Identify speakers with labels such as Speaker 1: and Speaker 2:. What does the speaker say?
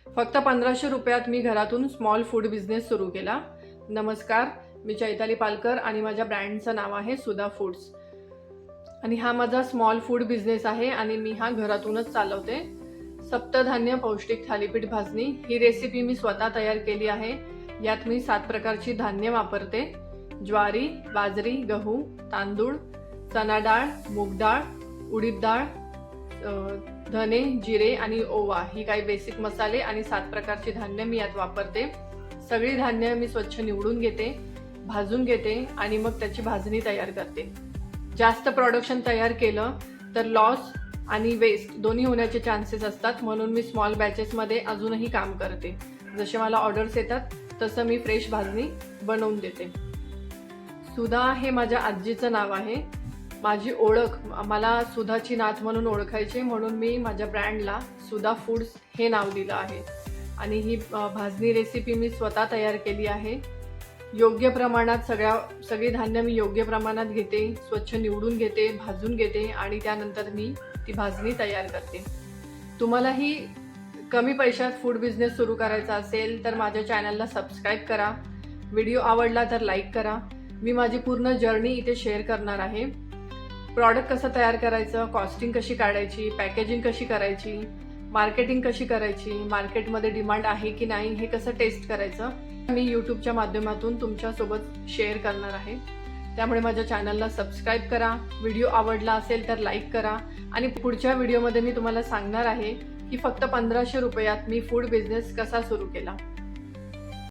Speaker 1: फक्त 1500 रुपयात मी घरातून स्मॉल फूड बिझनेस सुरू केला। नमस्कार, मी चैताली पालकर आणि माझ्या ब्रँडचं नाव आहे सुधा फूड्स आणि हा माझा स्मॉल फूड बिझनेस आहे आणि मी हा घरातूनच चालवते। सप्तधान्य पौष्टिक थालीपीठ भाजणी ही रेसिपी मी स्वतः तयार केली आहे। यात मी 7 प्रकारची धान्य वापरते। ज्वारी, बाजरी, गहू, तांदूळ, चना डाळ, मूग डाळ, उडीद डाळ, धने, जिरे आणि ओवा ही काही बेसिक मसाले आणि 7 प्रकारची धान्य मी यात वापरते। सगळी धान्य मी स्वच्छ निवडून घेते, भाजून घेते आणि मग त्याची भाजणी तयार करते। जास्त प्रोडक्शन तयार केलं तर लॉस आणि वेस्ट दोन्ही होण्याचे चान्सेस असतात, म्हणून मी स्मॉल बॅचेसमध्ये अजूनही काम करते। जसे मला ऑर्डर्स येतात तसं मी फ्रेश भाजणी बनवून देते। सुधा हे माझ्या आजीचं नाव आहे। माझी ओळख, मला सुधाची नात म्हणून ओळखायचे, म्हणून मी माझ्या ब्रँडला सुधा फूड्स हे नाव दिलं आहे। आणि ही भाजणी रेसिपी मी स्वतः तयार केली आहे। योग्य प्रमाणात सगळी धान्य मी योग्य प्रमाणात घेते, स्वच्छ निवडून घेते, भाजून घेते आणि त्यानंतर मी ती भाजणी तयार करते। तुम्हालाही कमी पैशात फूड बिझनेस सुरू करायचा असेल तर माझ्या चॅनलला सबस्क्राईब करा। व्हिडिओ आवडला तर लाईक करा। मी माझी पूर्ण जर्नी इथे शेअर करणार आहे। प्रॉडक्ट कसं तयार करायचं, कॉस्टिंग कशी काढायची, पॅकेजिंग कशी करायची, मार्केटिंग कशी करायची, मार्केटमध्ये डिमांड आहे की नाही हे कसं टेस्ट करायचं, मी यूट्यूबच्या माध्यमातून तुमच्यासोबत शेअर करणार आहे। त्यामुळे माझ्या चॅनलला सबस्क्राईब करा। व्हिडिओ आवडला असेल तर लाईक करा आणि पुढच्या व्हिडिओमध्ये मी तुम्हाला सांगणार आहे की फक्त 1500 रुपयात मी फूड बिझनेस कसा सुरू केला।